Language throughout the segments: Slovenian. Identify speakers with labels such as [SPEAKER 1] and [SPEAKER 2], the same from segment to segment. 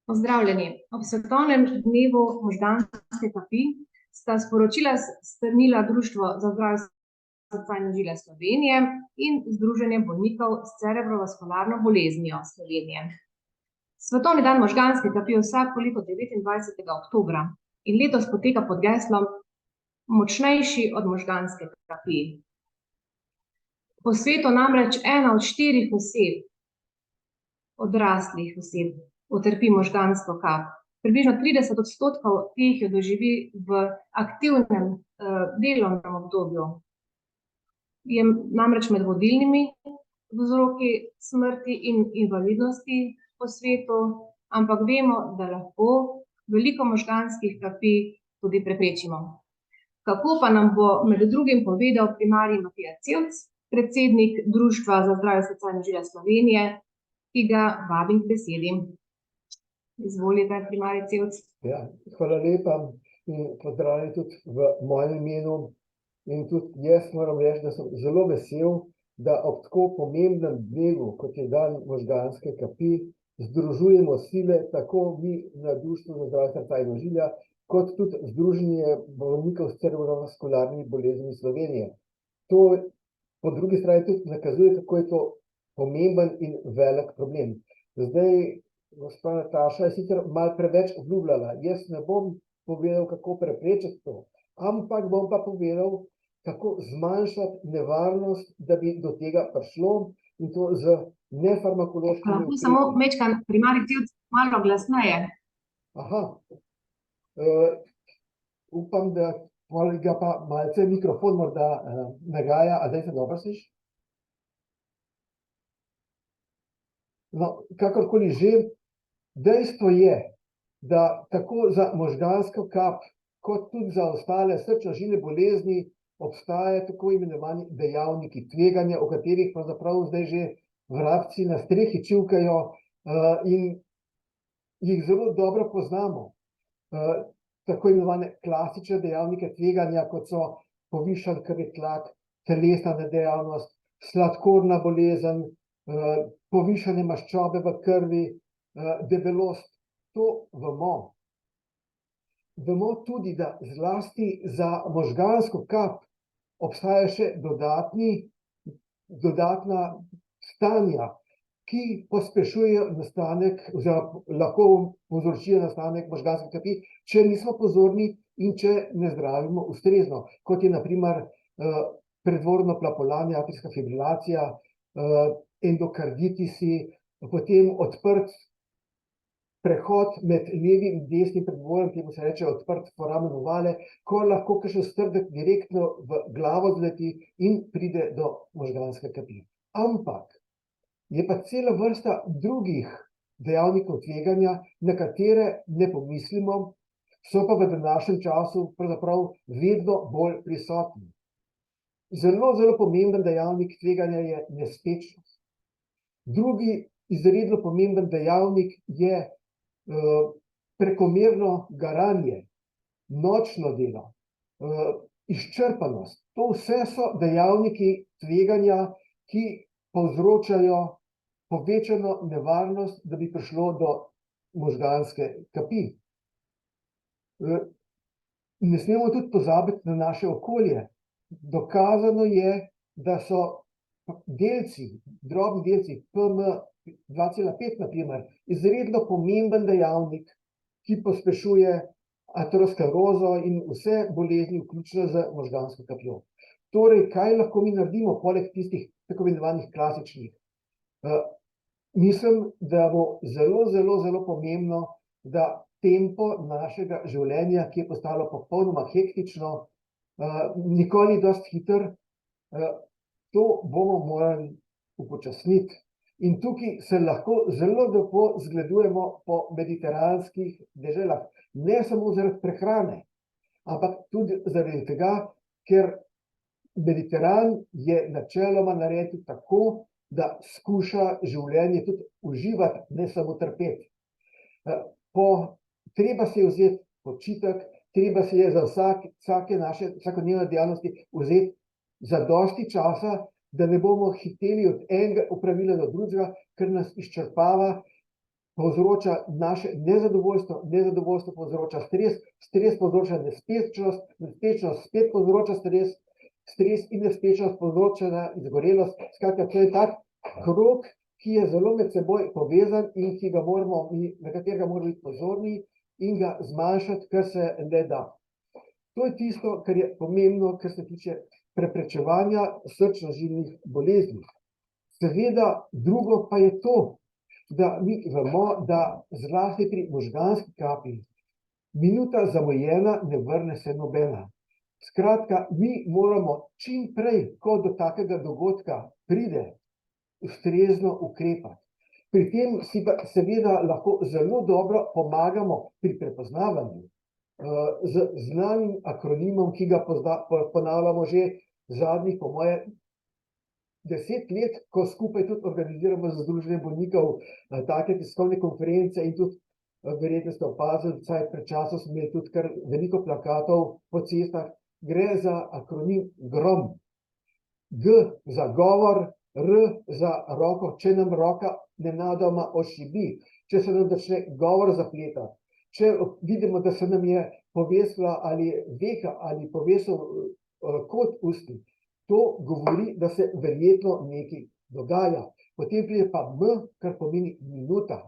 [SPEAKER 1] Pozdravljeni. Ob svetovnem dnevu možganske kapi sta sporočila strnila Društvo za zdravje srca in ožilja Slovenije in Združenje bolnikov s cerebrovaskularno boleznijo Slovenije. Svetovni dan možganske kapi vsako leto 29. oktobra in letos poteka pod geslom Močnejši od možganske kapi. Po svetu namreč 1 od 4 oseb, odraslih oseb, utrpi možgansko kap. Približno 30% teh jo doživi v aktivnem delovnem obdobju. Je namreč med vodilnimi vzroki smrti in invalidnosti po svetu, ampak vemo, da lahko veliko možganskih kapi tudi preprečimo. Kako pa nam bo med drugim povedal primarij Matija Cevc, predsednik Društva za zdravje srca in ožilja Slovenije, ki ga vabim k besedi. Izvolite, primarij Cevc.
[SPEAKER 2] Ja, hvala lepa in pozdravljeni tudi v mojem imenu. In tudi jaz moram reči, da sem zelo vesel, da ob tako pomembnem dnevu, kot je dan možganske kapi, združujemo sile, tako mi na Društvu za zdravje srca in ožilja, kot tudi Združenje bolnikov s cerebrovaskularnimi boleznimi Slovenije. To po drugi strani tudi nakazuje, kako je to pomemben in velik problem. Zdaj, gospa Nataša je sicer malo preveč obljubljala. Jaz ne bom povedal, kako preprečiti to, ampak bom pa povedal, kako zmanjšati nevarnost, da bi do tega prišlo, in to z nefarmakološkimi ukrepi.
[SPEAKER 1] Samo mečkan primarij Cevc malo glasneje.
[SPEAKER 2] Aha. Upam, da ga pa malce mikrofon morda nagaja, a zdaj se dobro sliši? No, kakorkoli že, dejstvo je, da tako za možgansko kap, kot tudi za ostale srčno-žilne bolezni obstajajo tako imenovani dejavniki tveganja, o katerih pravzaprav zdaj že vrabci na strehi čivkajo in jih zelo dobro poznamo. Tako imenovane klasične dejavnike tveganja, kot so povišan krvni tlak, telesna nedejavnost, sladkorna bolezen, povišane maščobe v krvi, debelost. To vemo. Vemo tudi, da zlasti za možgansko kap obstajajo še dodatna stanja, ki pospešujejo nastanek oziroma lahko povzročijo nastanek možganske kapi, če nismo pozorni in če ne zdravimo ustrezno, kot je na primer predvorno plapolanje, atrijska fibrilacija, endokarditisi, potem odprt prehod med levim in desnim predvorjem, temu se reče odprt foramen ovale, ko lahko kakšen strdek direktno v glavo zleti in pride do možganske kapi. Ampak je pa cela vrsta drugih dejavnikov tveganja, na katere ne pomislimo, so pa v današnjem času pravzaprav vedno bolj prisotni. Zelo, zelo pomemben dejavnik tveganja je nespečnost. Drugi izredno pomemben dejavnik je prekomerno garanje, nočno delo, izčrpanost. To vse so dejavniki tveganja, ki povzročajo povečano nevarnost, da bi prišlo do možganske kapi. Ne smemo tudi pozabiti na naše okolje. Dokazano je, da so delci, drobni delci, PM2,5 na primer, izredno pomemben dejavnik, ki pospešuje aterosklerozo in vse bolezni, vključno z možgansko kapjo. Torej, kaj lahko mi naredimo, poleg tistih tako imenovanih klasičnih? Mislim, da bo zelo, zelo, zelo pomembno, da tempo našega življenja, ki je postalo popolnoma hektično, nikoli dosti hiter, to bomo morali upočasniti. In tukaj se lahko zelo lepo zgledujemo po mediteranskih deželah. Ne samo zaradi prehrane, ampak tudi zaradi tega, ker Mediteran je načeloma naredil tako, da skuša življenje tudi uživati, ne samo trpeti. Treba si je vzeti počitek, treba si je za vsake naše vsakodnevne dejavnosti vzeti zadosti časa, da ne bomo hiteli od enega opravila do drugega, ker nas izčrpava povzroča naše nezadovoljstvo, nezadovoljstvo povzroča stres, stres povzroča nespečnost, nespečnost spet povzroča stres, stres in nespečnost povzroča izgorelost. Skratka, to je tak krog, ki je zelo med seboj povezan in na katerega moramo biti pozorni in ga zmanjšati, kar se le da. To je tisto, kar je pomembno, kar se tiče preprečevanja srčno-žilnih bolezni. Seveda, drugo pa je to, da mi vemo, da zlasti pri možganski kapi minuta zamujena, ne vrne se nobena. Skratka, mi moramo čim prej, ko do takega dogodka pride, ustrezno ukrepati. Pri tem si pa seveda lahko zelo dobro pomagamo pri prepoznavanju z znanim akronimom, ki ga ponavljamo že zadnjih, po moje, 10 let, ko skupaj tudi organiziramo z Združenjem bolnikov take tiskovne konference in tudi verjetno ste opazili, vsaj pred časom smo imeli tudi kar veliko plakatov po cestah. Gre za akronim GROM. G za govor, R za roko, če nam roka nenadoma ošibi, če se nam začne govor zapletati, če vidimo, da se nam je povesila ali veka ali povesil kot ustni, to govori, da se verjetno nekaj dogaja. Potem pride pa M, kar pomeni minuta.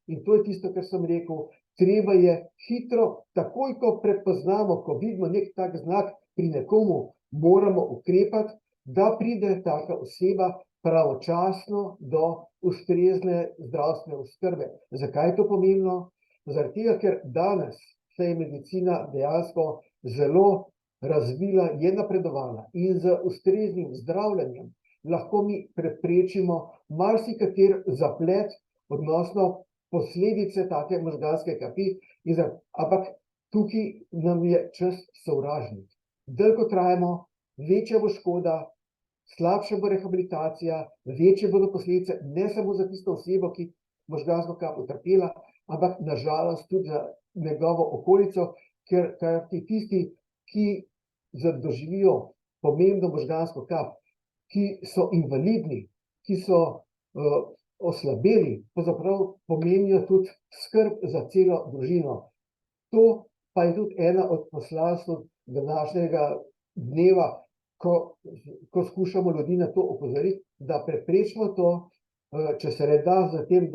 [SPEAKER 2] In to je tisto, kar sem rekel, treba je hitro, takoj ko prepoznamo, ko vidimo nek tak znak pri nekomu, moramo ukrepati, da pride taka oseba pravočasno do ustrezne zdravstvene oskrbe. Zakaj je to pomembno? Zaradi tega, ker danes se je medicina dejansko zelo razvila, je napredovala in z ustreznim zdravljenjem lahko mi preprečimo marsikater zaplet, odnosno posledice take možganske kapi, ampak tukaj nam je čas sovražnik. Dlje ko trajamo, večja bo škoda, slabša bo rehabilitacija, večje bodo posledice ne samo za tisto osebo, ki možgansko kap utrpela, ampak nažalost tudi za njegovo okolico, ker tisti, ki doživijo pomembno možgansko kap, ki so invalidni, ki so oslabeli, pravzaprav pomenijo tudi skrb za celo družino. To pa je tudi ena od poslanstv današnjega dneva, ko skušamo ljudi na to opozoriti, da preprečimo to, če se ne da, za tem,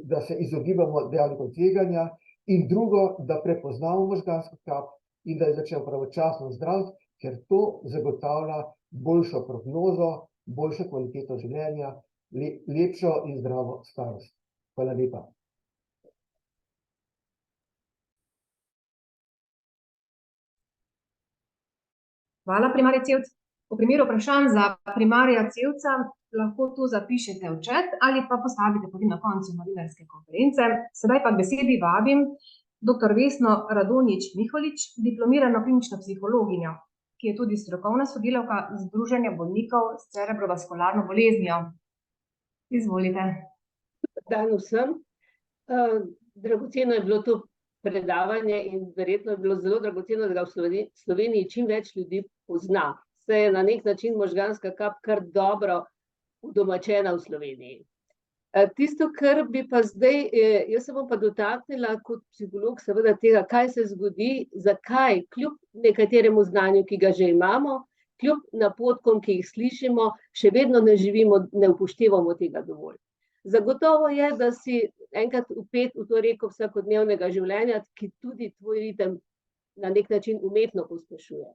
[SPEAKER 2] da se izogibamo dejavnikom tveganja, in drugo, da prepoznamo možgansko kap in da jo začnemo pravočasno zdraviti, ker to zagotavlja boljšo prognozo, boljšo kvaliteto življenja, lepšo in zdravo starost. Hvala lepa.
[SPEAKER 1] Hvala, primarja Cevc. V primeru vprašanj za primarja Cevca lahko tu zapišete v chat ali pa postavite tudi na koncu novinarske konference. Sedaj pa k besedi vabim dr. Vesno Radonjić-Miholič, diplomirano klinično psihologinjo, ki je tudi strokovna sodelavka Združenja bolnikov s cerebrovaskularno boleznijo. Izvolite.
[SPEAKER 3] Dan vsem. Dragoceno je bilo to predavanje in verjetno je bilo zelo dragoceno, da ga v Sloveniji čim več ljudi pozna. Se je na nek način možganska kap kar dobro udomačena v Sloveniji. Tisto, kar bi pa zdaj, jaz se bom pa dotaknila kot psiholog seveda tega, kaj se zgodi, zakaj kljub nekateremu znanju, ki ga že imamo, kljub napotkom, ki jih slišimo, še vedno ne upoštevamo tega dovolj. Zagotovo je, da si enkrat vpet v to reko vsakodnevnega življenja, ki tudi tvoj ritem na nek način umetno pospešuje.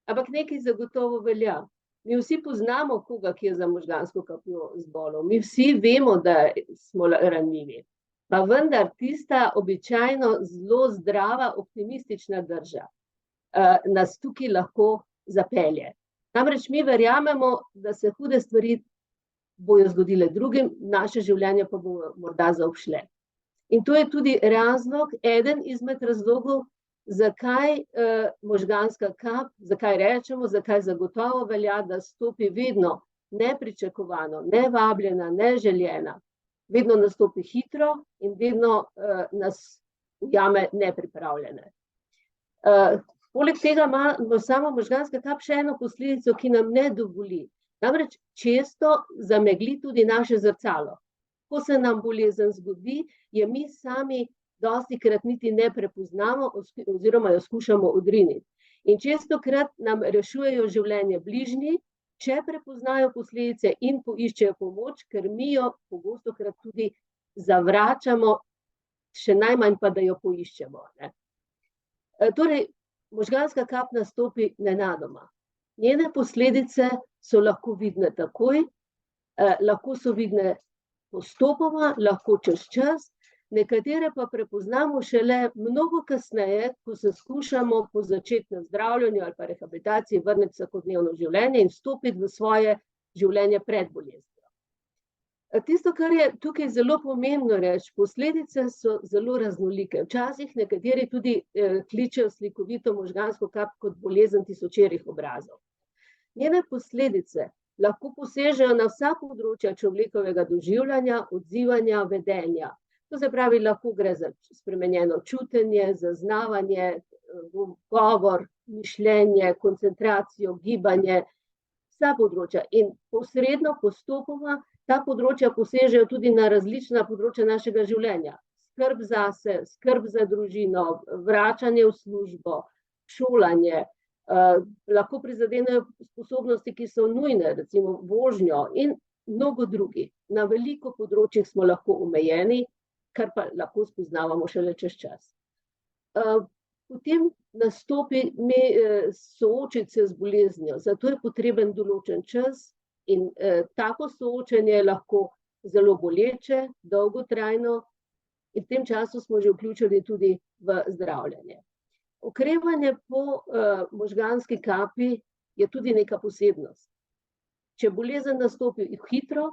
[SPEAKER 3] Ampak nekaj zagotovo velja. Mi vsi poznamo koga, ki je za možgansko kapjo zbolel. Mi vsi vemo, da smo ranljivi. Pa vendar tista običajno zelo zdrava, optimistična drža nas tukaj lahko zapelje. Namreč mi verjamemo, da se hude stvari bojo zgodile drugim, naše življenje pa bo morda zaobšle. In to je tudi razlog, eden izmed razlogov, zakaj možganska kap, zakaj rečemo, zakaj zagotovo velja, da stopi vedno nepričakovano, nevabljena, neželjena, vedno nastopi hitro in vedno nas ujame nepripravljene. Poleg tega ima samo možganska kap še eno posledico, ki nam ne dovoli. Namreč često zamegli tudi naše zrcalo. ko se nam bolezen zgodi, je mi sami dostikrat niti ne prepoznamo oziroma jo skušamo odriniti. In čestokrat nam rešujejo življenje bližnji, če prepoznajo posledice in poiščejo pomoč, ker mi jo pogostokrat tudi zavračamo, še najmanj pa, da jo poiščemo. Torej, možganska kap nastopi nenadoma. Njene posledice so lahko vidne takoj, lahko so vidne postopoma, lahko čez čas, nekatere pa prepoznamo šele mnogo kasneje, ko se skušamo po začetnem zdravljenju ali pa rehabilitaciji vrniti v vsakodnevno življenje in vstopiti v svoje življenje pred boleznijo. Tisto, kar je tukaj zelo pomembno reči, posledice so zelo raznolike. Včasih nekateri tudi kličejo slikovito možgansko kap kot bolezen tisočerih obrazov. Njene posledice lahko posežejo na vsa področja človekovega doživljanja, odzivanja, vedenja. To se pravi, lahko gre za spremenjeno čutenje, zaznavanje, govor, mišljenje, koncentracijo, gibanje, vsa področja. In posredno, postopoma, ta področja posežejo tudi na različna področja našega življenja. Skrb zase, skrb za družino, vračanje v službo, šolanje, lahko prizadenejo sposobnosti, ki so nujne, recimo vožnjo in mnogo drugih. Na veliko področjih smo lahko omejeni, kar pa lahko spoznavamo šele čez čas. Potem nastopi soočiti se z boleznijo, zato je potreben določen čas in tako soočenje je lahko zelo boleče, dolgotrajno in v tem času smo že vključili tudi v zdravljenje. Okrevanje po možganski kapi je tudi neka posebnost. Če bolezen nastopi hitro,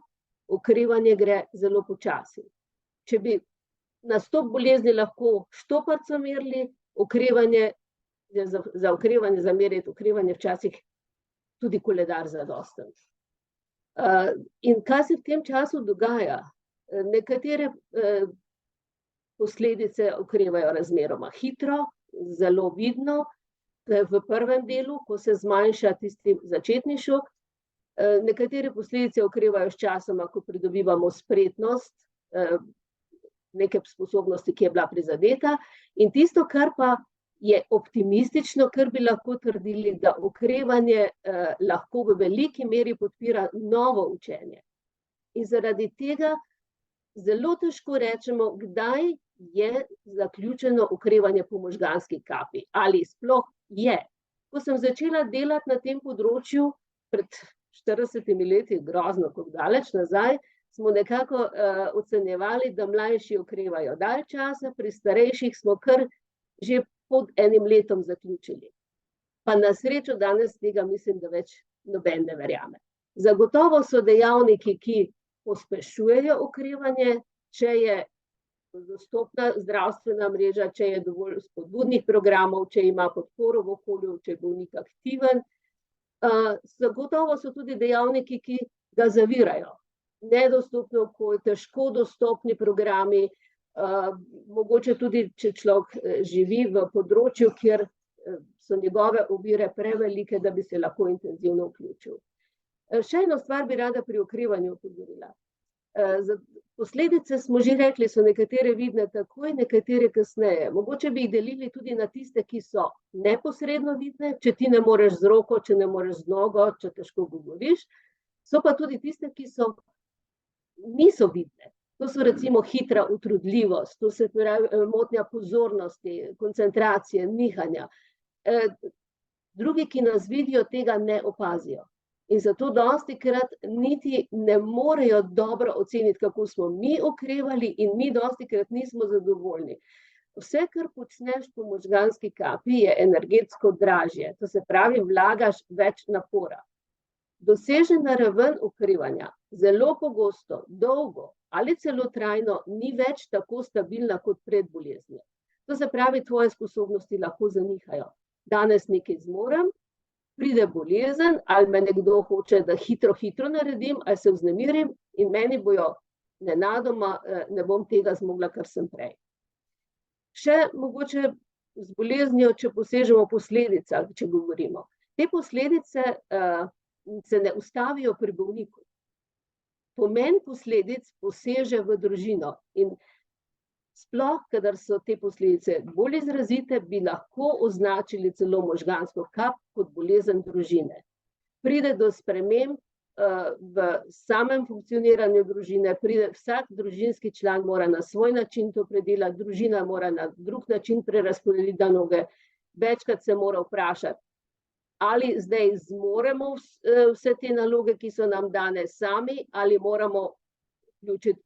[SPEAKER 3] okrevanje gre zelo počasi. Če bi nastop bolezni lahko štoparco merili, za okrevanje zameriti okrevanje včasih tudi koledar zadosten. In kaj se v tem času dogaja? Nekatere posledice okrevajo razmeroma hitro, zelo vidno, v prvem delu, ko se zmanjša tisti začetni šok. Nekatere posledice okrevajo s časoma, ko pridobivamo spretnost, neke sposobnosti, ki je bila prizadeta. In tisto, kar pa je optimistično, kar bi lahko trdili, da okrevanje lahko v veliki meri podpira novo učenje. In zaradi tega zelo težko rečemo, kdaj je zaključeno okrevanje po možganski kapi. Ali sploh je. Ko sem začela delati na tem področju pred 40 leti, grozno kot daleč nazaj, smo nekako ocenjevali, da mlajši okrevajo dalj časa, pri starejših smo kar že pod enim letom zaključili. Pa na srečo danes tega mislim, da več noben ne verjame. Zagotovo so dejavniki, ki pospešujejo okrevanje, če je dostopna zdravstvena mreža, če je dovolj spodbudnih programov, če ima podporo v okolju, če je bolnik aktiven. Zagotovo so tudi dejavniki, ki ga zavirajo. Nedostopno okolje, težko dostopni programi, mogoče tudi, če človek živi v področju, kjer so njegove ovire prevelike, da bi se lahko intenzivno vključil. Še eno stvar bi rada pri okrevanju opozorila. Posledice smo že rekli, so nekatere vidne takoj, nekatere kasneje. Mogoče bi jih delili tudi na tiste, ki so neposredno vidne, če ti ne moreš z roko, če ne moreš z nogo, če težko govoriš. So pa tudi tiste, ki niso vidne. To so recimo hitra utrudljivost, to se pravi motnja pozornosti, koncentracije, nihanja. Drugi, ki nas vidijo, tega ne opazijo. In zato dostikrat niti ne morejo dobro oceniti, kako smo mi okrevali in mi dostikrat nismo zadovoljni. Vse, kar počneš po možganski kapi, je energetsko dražje. To se pravi, vlagaš več napora. Dosežena raven okrevanja zelo pogosto, dolgo ali celo trajno ni več tako stabilna kot pred boleznijo. To se pravi, tvoje sposobnosti lahko zanihajo. Danes nekaj zmorem, pride bolezen, ali me nekdo hoče, da hitro naredim, ali se vznemirim in meni bojo nenadoma, ne bom tega zmogla, kar sem prej. Še mogoče z boleznijo, če posežemo posledicah, če govorimo. Te posledice se ne ustavijo pri bolniku. pomen posledic poseže v družino. In sploh, kadar so te posledice bolj izrazite, bi lahko označili celo možgansko kap kot bolezen družine. Pride do sprememb v samem funkcioniranju družine, vsak družinski član mora na svoj način to predelati, družina mora na drug način prerazporediti naloge, večkrat se mora vprašati, ali zdaj zmoremo vse te naloge, ki so nam dane sami, ali moramo vključiti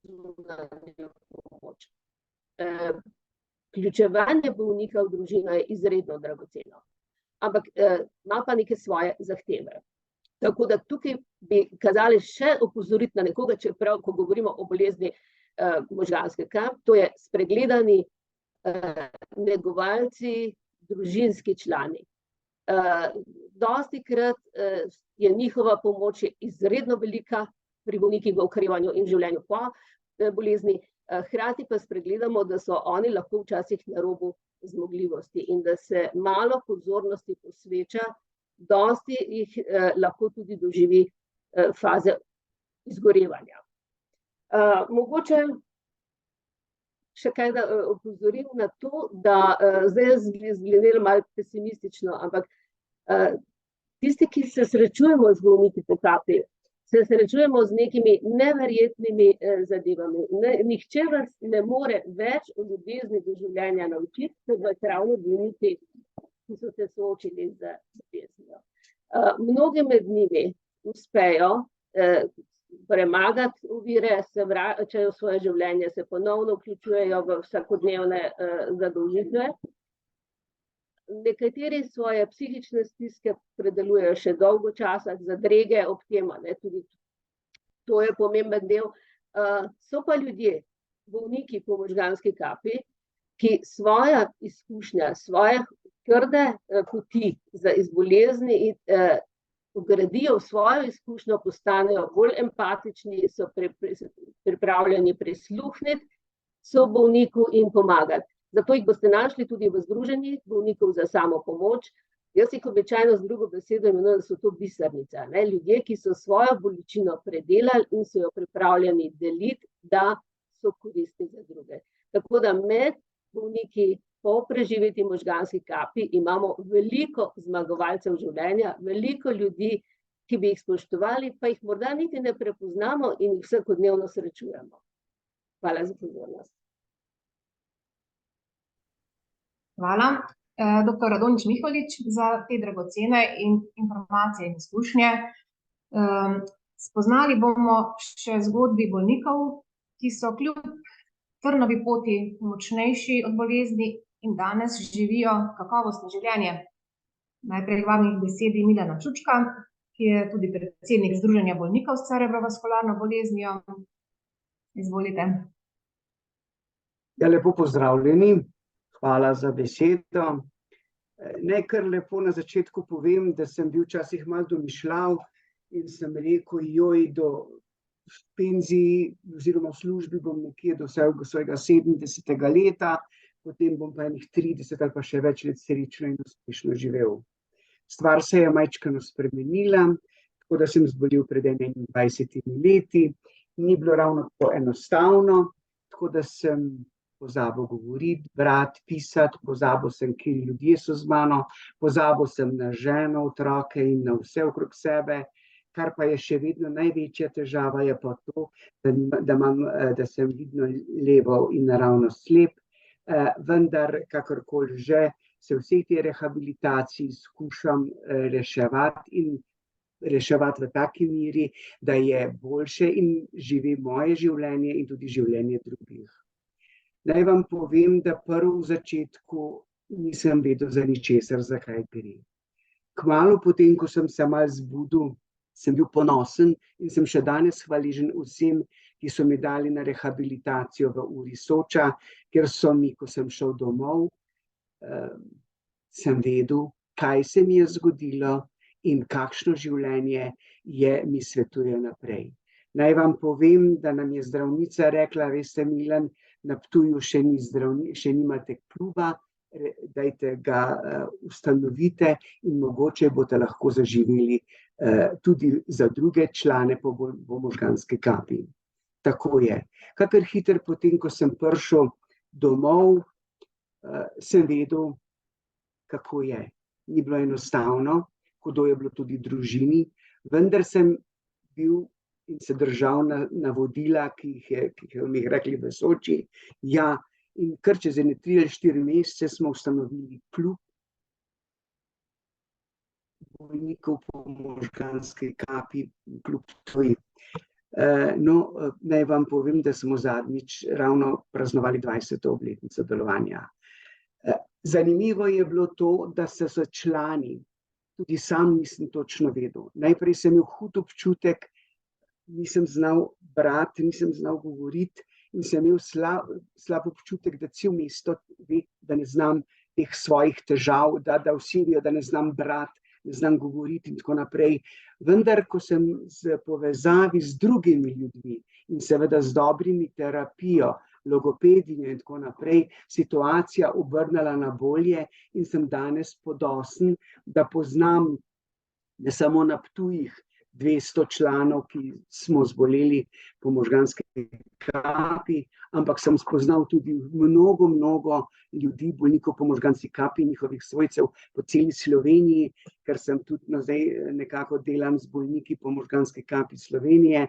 [SPEAKER 3] zunanjo pomoč. Vključevanje bolnika v družino je izredno dragoceno, ampak ima pa neke svoje zahteve. Tako da tukaj bi kazali še opozoriti na nekoga, čeprav, ko govorimo o bolezni možganske kap, to je spregledani negovalci, družinski člani. Dostikrat je njihova pomoč izredno velika pri bolnikih v okrevanju in življenju po bolezni, hkrati pa spregledamo, da so oni lahko včasih na robu zmogljivosti in da se malo pozornosti posveča, dosti jih lahko tudi doživi faze izgorevanja. Mogoče še kaj, da opozorim na to, da zdaj zgledam malo pesimistično, ampak tisti, ki se srečujemo z bolniki po kapi, se srečujemo z nekimi neverjetnimi zadevami. Nihče vas ne more več o ljubezni do življenja naučiti, kot vas ravno bolniki, ki so se soočili z boleznijo. Mnogi med njimi uspejo premagati ovire, se vračajo v svoje življenje, se ponovno vključujejo v vsakodnevne zadolžitve. Nekateri svoje psihične stiske predelujejo še dolgo časa, zadrege ob tem, tudi to je pomemben del. So pa ljudje, bolniki po možganski kapi, ki svoja izkušnja, svoje trde poti iz bolezni vgradijo v svojo izkušnjo, postanejo bolj empatični, so pripravljeni prisluhniti sobolniku in pomagati. Zato jih boste našli tudi v združenjih bolnikov za samopomoč. Jaz jih običajno z drugo besedo imenujem, da so to bisernica. Ljudje, ki so svojo bolečino predelali in so jo pripravljeni deliti, da so koristni za druge. Tako da med bolniki po preživeti možganski kapi imamo veliko zmagovalcev življenja, veliko ljudi, ki bi jih spoštovali, pa jih morda niti ne prepoznamo in jih vsakodnevno srečujemo. Hvala za pozornost.
[SPEAKER 1] Hvala. Dr. Radonjić Miholič za te dragocene informacije in izkušnje. Spoznali bomo še zgodbi bolnikov, ki so kljub trnovi poti močnejši od bolezni in danes živijo kakovostno življenje. Najprej vabim k besedi Milana Čučka, ki je tudi predsednik Združenja bolnikov s cerebrovaskularno boleznijo. Izvolite.
[SPEAKER 4] Ja, lepo pozdravljeni. Hvala za besedo. Naj kar lepo na začetku povem, da sem bil včasih malo domišljav in sem rekel, do penziji oziroma v službi bom nekje do svojega 70. leta, potem bom pa enih 30 ali pa še več let srečno in uspešno živel. Stvar se je majčkeno spremenila, tako da sem zbolel pred 21 leti. Ni bilo ravno tako enostavno, tako da sem pozabil govoriti, brati, pisati, pozabil sem, kje ljudje so z mano, pozabil sem na ženo, otroke in na vse okrog sebe, kar pa je še vedno največja težava, je pa to, da sem vidno levo in naravnost slep, vendar kakorkoli že se vsej tej rehabilitaciji skušam reševati v taki meri, da je boljše in živi moje življenje in tudi življenje drugih. Naj vam povem, da prv v začetku nisem vedel za ničesar, zakaj gre. Kmalu potem, ko sem se malo zbudil, sem bil ponosen in sem še danes hvaležen vsem, ki so mi dali na rehabilitacijo v Uri Soča, ker so mi, ko sem šel domov, sem vedel, kaj se mi je zgodilo in kakšno življenje mi svetuje naprej. Naj vam povem, da nam je zdravnica rekla, veste, Milan, na Ptuju še nimate kluba, dajte ga ustanovite in mogoče boste lahko zaživeli tudi za druge člane po možganski kapi. Tako je. Kakor hiter potem, ko sem prišel domov, sem vedel, kako je. Ni bilo enostavno, hudo je bilo tudi družini, vendar sem bil in se držal navodila, ki jih mi rekli v Soči. Ja, in kar čez 3 ali 4 mesece smo ustanovili klub bolnikov po možganski kapi, klub Tvoji. Naj vam povem, da smo zadnjič ravno praznovali 20. obletnico delovanja. Zanimivo je bilo to, da so se člani, tudi sam nisem točno vedel. Najprej sem imel hud občutek, nisem znal brati, nisem znal govoriti in sem imel slab občutek, da cel mesto ve, da ne znam teh svojih težav, da vsi vejo, da ne znam brati, ne znam govoriti in tako naprej. Vendar, ko sem v povezavi z drugimi ljudmi in seveda z dobrimi terapijo, logopedinjo in tako naprej, situacija obrnila na bolje in sem danes podosten, da poznam ne samo na Ptujih 200 članov, ki smo zboleli po možganski kapi, ampak sem spoznal tudi mnogo ljudi, bolnikov po možganski kapi, njihovih svojcev po celi Sloveniji, ker sem tudi zdaj nekako delam z bolniki po možganski kapi Slovenije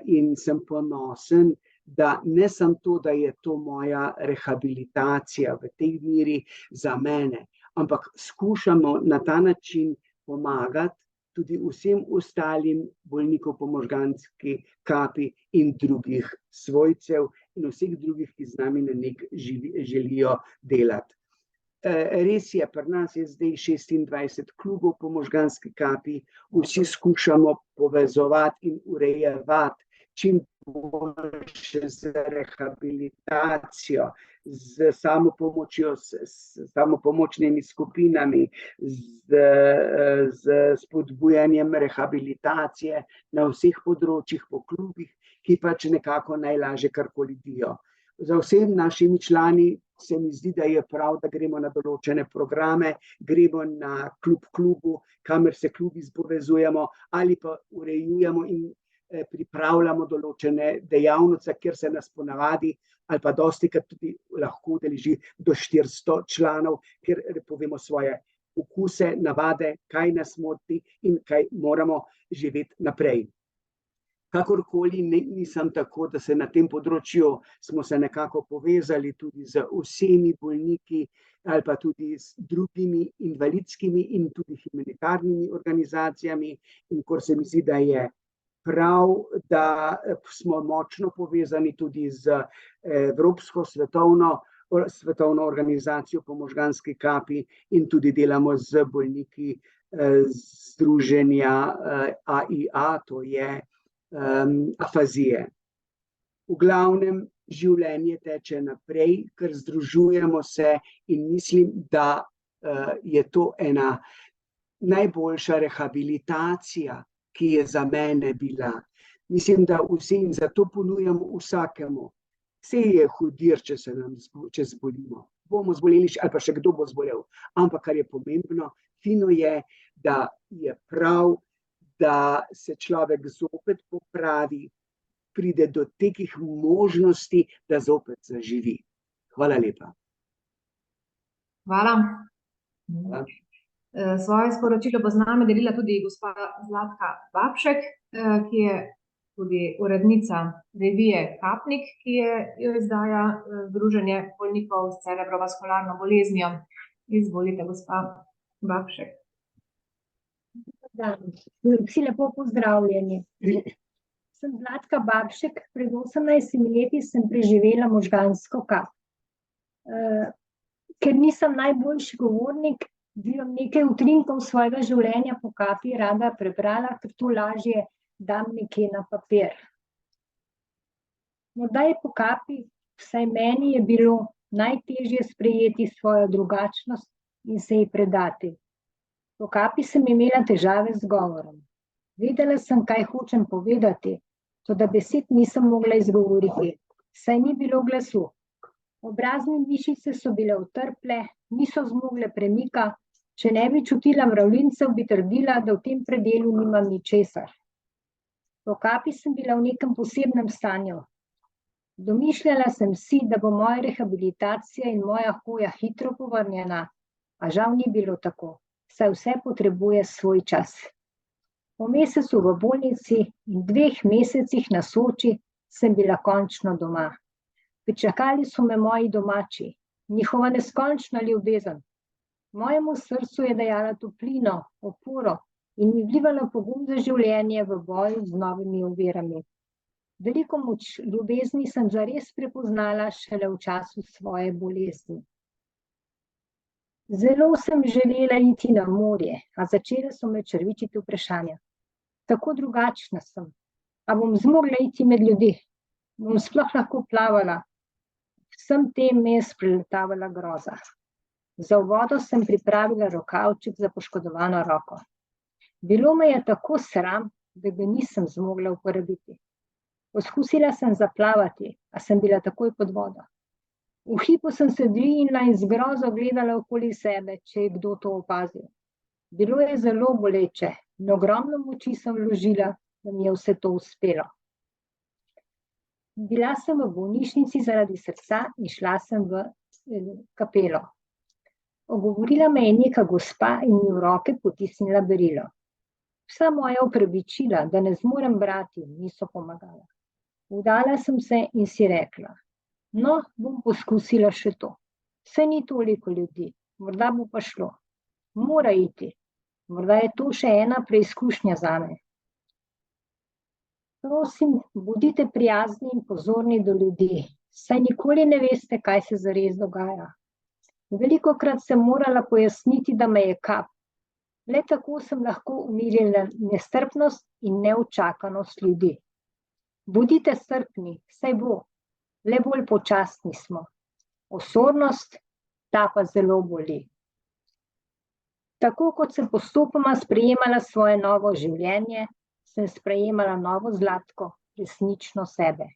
[SPEAKER 4] in sem ponosen, da ne samo to, da je to moja rehabilitacija v tej meri za mene, ampak skušamo na ta način pomagati tudi vsem ostalim bolnikov po možganski kapi in drugih svojcev in vseh drugih, ki z nami na nek želijo delati. Res je, pri nas je zdaj 26 klubov po možganski kapi, vsi skušamo povezovati in urejevati čim boljše z rehabilitacijo, z samopomočjo, s samopomočnimi skupinami, z spodbujanjem rehabilitacije na vseh področjih po klubih, ki pač nekako najlažje karkoli dijo. Za vsemi našimi člani se mi zdi, da je prav, da gremo na določene programe, gremo na klubu, kamor se klubi povezujemo ali pa urejujemo in pripravljamo določene dejavnosti, kjer se nas ponavadi ali pa dostikrat tudi lahko udeleži do 400 članov, kjer povemo svoje okuse, navade, kaj nas moti in kaj moramo živeti naprej. Kakorkoli, nisem tako, da se na tem področju smo se nekako povezali tudi z vsemi bolniki ali pa tudi z drugimi invalidskimi in tudi humanitarnimi organizacijami, in kar se mi zdi, da je prav, da smo močno povezani tudi z Evropsko svetovno organizacijo po možganski kapi in tudi delamo z bolniki združenja AIA, to je afazije. V glavnem, življenje teče naprej, ker združujemo se in mislim, da je to ena najboljša rehabilitacija, ki je za mene bila. Mislim, da vsi in zato ponujamo vsakemu. Vse je hudir, če zbolimo. Bomo zboleli ali pa še kdo bo zbolel. Ampak kar je pomembno, fino je, da je prav, da se človek zopet popravi, pride do tekih možnosti, da zopet zaživi. Hvala lepa.
[SPEAKER 1] Hvala. Svoje sporočilo bo z nami delila tudi gospa Zlatka Babšek, ki je tudi urednica revije Kapnik, ki jo izdaja Združenje bolnikov s cerebrovaskularno boleznijo. Izvolite, gospa Babšek.
[SPEAKER 5] Vsi lepo pozdravljeni. Sem Zlatka Babšek, pred 18 leti sem preživela možgansko kap. Ker nisem najboljši govornik, bi vam nekaj utrinkov svojega življenja po kapi rada prebrala, ker to lažje dam nekje na papir. Morda je po kapi, vsaj meni je bilo najtežje sprejeti svojo drugačnost in se ji predati. Po kapi sem imela težave z govorom. Vedela sem, kaj hočem povedati, toda besed nisem mogla izgovoriti, saj ni bilo glasu. Obrazne mišice so bile utrple, niso zmogle premika, Če ne bi čutila mravljincev, bi trdila, da v tem predelu nimam ničesar. Po kapi sem bila v nekem posebnem stanju. Domišljala sem si, da bo moja rehabilitacija in moja hoja hitro povrnjena, a žal ni bilo tako, saj vse potrebuje svoj čas. Po mesecu v bolnici in 2 mesecih na Soči sem bila končno doma. Pričakali so me moji domači, njihova neskončna ljubezen. Mojemu srcu je dajala toplino, oporo in mi vlivala pogum za življenje v boju z novimi ovirami. Veliko moč ljubezni sem zares prepoznala šele v času svoje bolezni. Zelo sem želela iti na morje, a začele so me črvičiti vprašanja. Tako drugačna sem. A bom zmogla iti med ljudi? Bom sploh lahko plavala? Vsem tem me je spreletavala groza. Za vodo sem pripravila rokavček za poškodovano roko. Bilo me je tako sram, da ga nisem zmogla uporabiti. Poskusila sem zaplavati, a sem bila takoj pod vodo. V hipu sem se dvignila in z grozo gledala okoli sebe, če je kdo to opazil. Bilo je zelo boleče in ogromno moči sem vložila, da mi je vse to uspelo. Bila sem v bolnišnici zaradi srca in šla sem v kapelo. Ogovorila me je neka gospa in mi v roke potisnila berilo. Vsa moja opravičila, da ne zmorem brati, niso pomagala. Vdala sem se in si rekla, no, bom poskusila še to. Saj ni toliko ljudi, morda bo pa šlo. Mora iti, morda je to še ena preizkušnja zame. Prosim, bodite prijazni in pozorni do ljudi, saj nikoli ne veste, kaj se zares dogaja. Velikokrat sem morala pojasniti, da me je kap. Le tako sem lahko umirila nestrpnost in neučakanost ljudi. Bodite strpni, saj bo, le bolj počasni smo. Osornost, ta pa zelo boli. Tako kot sem postopoma sprejemala svoje novo življenje, sem sprejemala novo Zlatko, resnično sebe.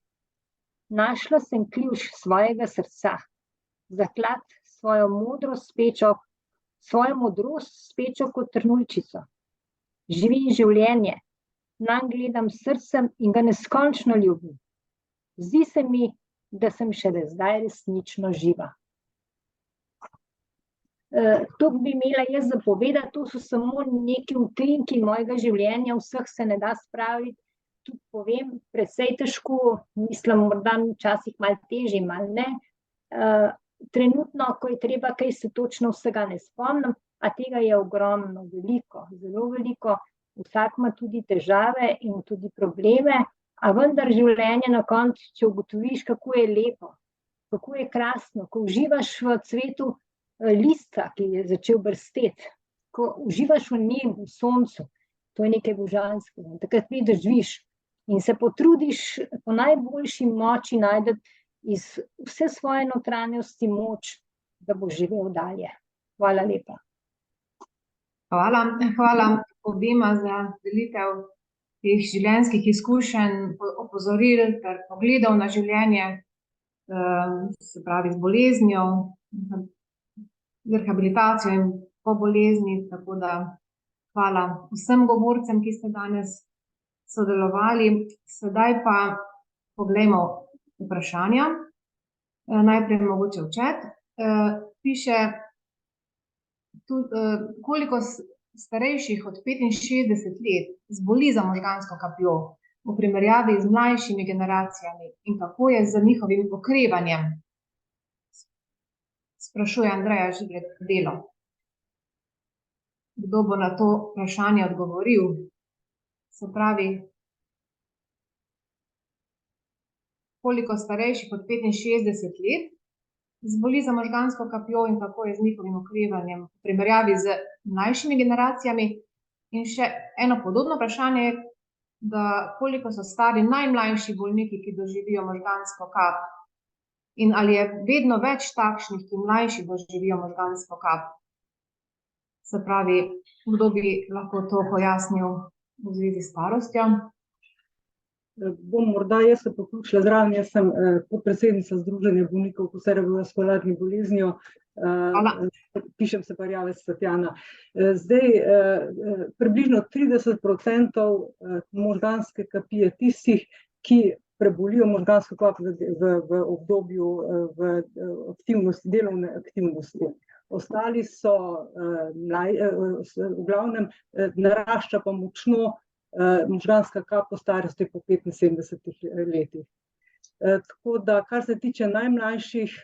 [SPEAKER 5] Našla sem ključ svojega srca, zaklad svojo modrost spečo kot trnuljčico. Živim življenje, nanj gledam srcem in ga neskončno ljubim. Zdi se mi, da sem šele zdaj resnično živa. To bi imela jaz za povedati, to so samo neki utrinki mojega življenja, vseh se ne da spraviti. Tudi povem, precej težko, mislim, morda včasih malo težje, malo ne. Trenutno, ko je treba, kaj se točno vsega ne spomnim, a tega je ogromno, veliko, zelo veliko. Vsak ima tudi težave in tudi probleme, a vendar življenje na koncu, če ugotoviš, kako je lepo, kako je krasno, ko uživaš v cvetu lista, ki je začel brsteti, ko uživaš v nebu, v soncu, to je nekaj božanskega. Takrat vidiš, živiš in se potrudiš po najboljši moči najti iz vse svoje notranjosti moč, da boš živel dalje. Hvala lepa.
[SPEAKER 1] Hvala obima za delitev teh življenjskih izkušenj, opozoril ter pogledov na življenje, se pravi z boleznijo, z rehabilitacijo in po bolezni, tako da hvala vsem govorcem, ki ste danes sodelovali. Sedaj pa poglejmo vprašanja. Najprej mogoče v chat. Piše, koliko starejših od 65 let zboli za možgansko kapjo v primerjavi z mlajšimi generacijami in kako je z njihovim okrevanjem? Sprašuje Andreja Žibret-Delo. Kdo bo na to vprašanje odgovoril? Se pravi, koliko starejših od 65 let zboli za možgansko kapjo in kako je z njihovim okrevanjem v primerjavi z mlajšimi generacijami. In še eno podobno vprašanje je, da koliko so stari najmlajši bolniki, ki doživijo možgansko kap. In ali je vedno več takšnih, ki mlajši doživijo možgansko kap. Se pravi, kdo bi lahko to pojasnil v zvezi s starostjo?
[SPEAKER 6] Bom morda jaz se poključila zraven, jaz sem podpredsednica Združenja bolnikov s cerebrovaskularno boleznijo Pišem se Parjavec Tatjana. Zdaj, približno 30% možganske kapi je tistih, ki prebolijo možgansko kap v obdobju delovne aktivnosti. Ostali so, v glavnem, narašča pa močno možganska kap po starosti po 75 letih. Tako da, kar se tiče najmlajših,